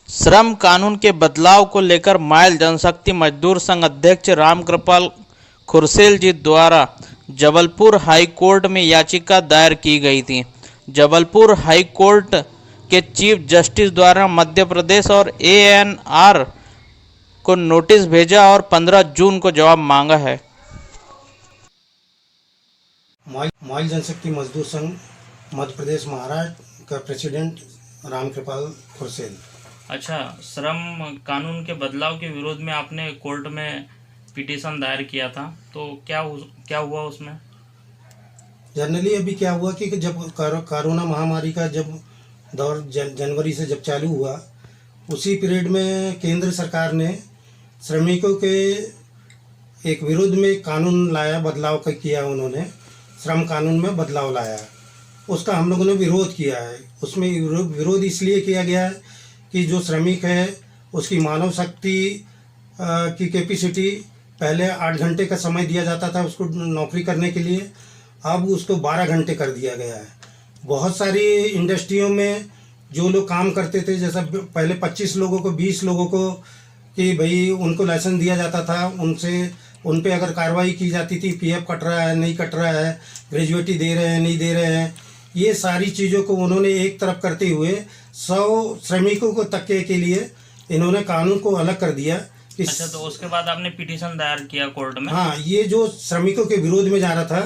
श्रम कानून के बदलाव को लेकर मायल जनशक्ति मजदूर संघ अध्यक्ष रामकृपाल खुरसेल जी द्वारा जबलपुर हाई कोर्ट में याचिका दायर की गई थी। जबलपुर हाई कोर्ट के चीफ जस्टिस द्वारा मध्य प्रदेश और एएनआर को नोटिस भेजा और 15 जून को जवाब मांगा है। मायल जनशक्ति मजदूर संघ मध्य प्रदेश महाराष्ट्र का प्रेसिडेंट रामकृपाल खुरसेल। अच्छा, श्रम कानून के बदलाव के विरोध में आपने कोर्ट में पिटीशन दायर किया था, तो क्या हुआ उसमें? जनरली अभी क्या हुआ कि जब कोरोना महामारी का जब दौर जनवरी से जब चालू हुआ, उसी पीरियड में केंद्र सरकार ने श्रमिकों के एक विरोध में कानून लाया, बदलाव किया उन्होंने, श्रम कानून में बदलाव लाया। उसका हम लोगों ने विरोध किया है। उसमें विरोध इसलिए किया गया है कि जो श्रमिक है उसकी मानव शक्ति की कैपेसिटी पहले 8 घंटे का समय दिया जाता था उसको नौकरी करने के लिए, अब उसको 12 घंटे कर दिया गया है। बहुत सारी इंडस्ट्रियों में जो लोग काम करते थे, जैसा पहले 25 लोगों को 20 लोगों को कि भाई उनको लाइसेंस दिया जाता था, उन पे अगर कार्रवाई की जाती थी, पीएफ कट रहा है नहीं कट रहा है, ग्रेजुएटी दे रहे हैं नहीं दे रहे हैं, ये सारी चीज़ों को उन्होंने एक तरफ करते हुए 100 श्रमिकों को तक्के के लिए इन्होंने कानून को अलग कर दिया। अच्छा, तो उसके बाद आपने पिटीशन दायर किया कोर्ट में? हाँ, ये जो श्रमिकों के विरोध में जा रहा था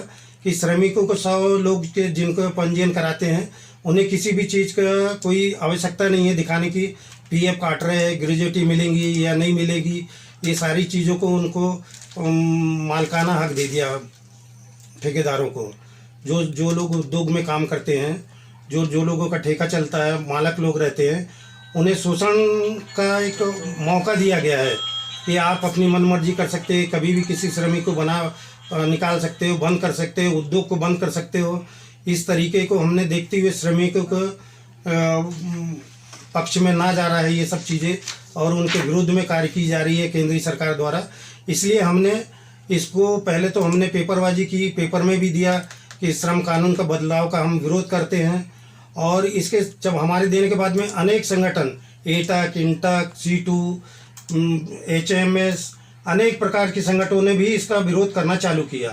कि श्रमिकों को 100 लोग के जिनको पंजीयन कराते हैं उन्हें किसी भी चीज़ का कोई आवश्यकता नहीं है दिखाने की, पीएफ काट रहे हैं, ग्रेजुएटी मिलेंगी या नहीं मिलेगी, ये सारी चीज़ों को उनको मालिकाना हक दे दिया ठेकेदारों को। जो लोग उद्योग में काम करते हैं, जो लोगों का ठेका चलता है, मालक लोग रहते हैं, उन्हें शोषण का एक मौका दिया गया है कि आप अपनी मनमर्जी कर सकते हैं, कभी भी किसी श्रमिक को निकाल सकते हो, बंद कर सकते हो, उद्योग को बंद कर सकते हो। इस तरीके को हमने देखते हुए श्रमिकों को पक्ष में ना जा रहा है ये सब चीज़ें और उनके विरुद्ध में कार्य की जा रही है केंद्रीय सरकार द्वारा। इसलिए हमने इसको पहले तो हमने पेपरबाजी की, पेपर में भी दिया कि श्रम कानून का बदलाव का हम विरोध करते हैं। और इसके जब हमारे देने के बाद में अनेक संगठन, एटक, इंटक, C2, HMS, अनेक प्रकार के संगठनों ने भी इसका विरोध करना चालू किया,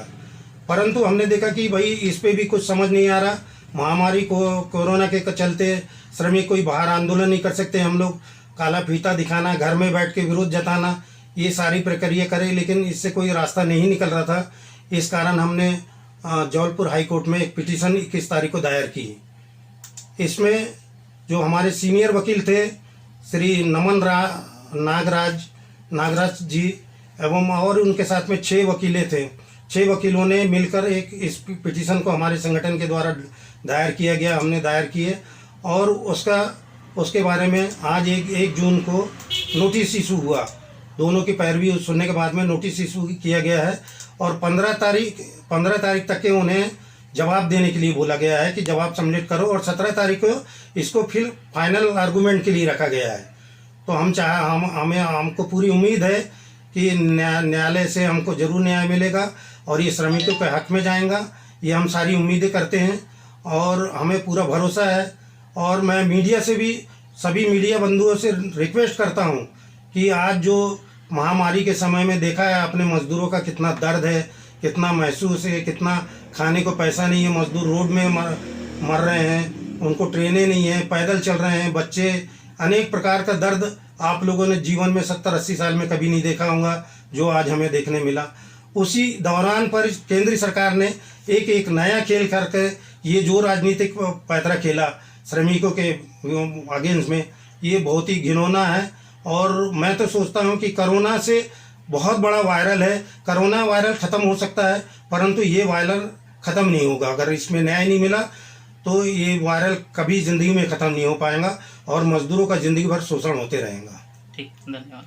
परंतु हमने देखा कि भाई इस पे भी कुछ समझ नहीं आ रहा। महामारी को कोरोना के चलते श्रमिक कोई बाहर आंदोलन नहीं कर सकते, हम लोग काला फीता दिखाना, घर में बैठ के विरोध जताना, ये सारी प्रक्रिया करें, लेकिन इससे कोई रास्ता नहीं निकल रहा था। इस कारण हमने जबलपुर हाई कोर्ट में एक पिटीशन 21 तारीख को दायर की। इसमें जो हमारे सीनियर वकील थे श्री नमन नागराज जी एवं और उनके साथ में 6 वकीलें थे। 6 वकीलों ने मिलकर एक इस पिटीशन को हमारे संगठन के द्वारा दायर किया गया, हमने दायर किए और उसके बारे में आज 1 जून को नोटिस इशू हुआ। दोनों की पैरवी सुनने के बाद में नोटिस इशू किया गया है और 15 तारीख तक के उन्हें जवाब देने के लिए बोला गया है कि जवाब सबमिट करो और 17 तारीख को इसको फिर फाइनल आर्गूमेंट के लिए रखा गया है। तो हमको पूरी उम्मीद है कि न्यायालय से हमको जरूर न्याय मिलेगा और ये श्रमिकों के हक में जाएगा, ये हम सारी उम्मीदें करते हैं और हमें पूरा भरोसा है। और मैं मीडिया से भी सभी मीडिया बंधुओं से रिक्वेस्ट करता हूँ कि आज जो महामारी के समय में देखा है अपने मजदूरों का कितना दर्द है, कितना महसूस है, कितना खाने को पैसा नहीं है, मजदूर रोड में मर रहे हैं, उनको ट्रेनें नहीं है, पैदल चल रहे हैं, बच्चे, अनेक प्रकार का दर्द आप लोगों ने जीवन में 70-80 साल में कभी नहीं देखा होगा जो आज हमें देखने मिला। उसी दौरान पर केंद्र सरकार ने एक नया खेल करके ये जो राजनीतिक पैतरा खेला श्रमिकों के अगेंस्ट में, ये बहुत ही घिनौना है। और मैं तो सोचता हूँ कि कोरोना से बहुत बड़ा वायरल है, कोरोना वायरल ख़त्म हो सकता है परंतु ये वायरल ख़त्म नहीं होगा। अगर इसमें न्याय नहीं मिला तो ये वायरल कभी ज़िंदगी में ख़त्म नहीं हो पाएगा और मज़दूरों का ज़िंदगी भर शोषण होते रहेगा। ठीक, धन्यवाद।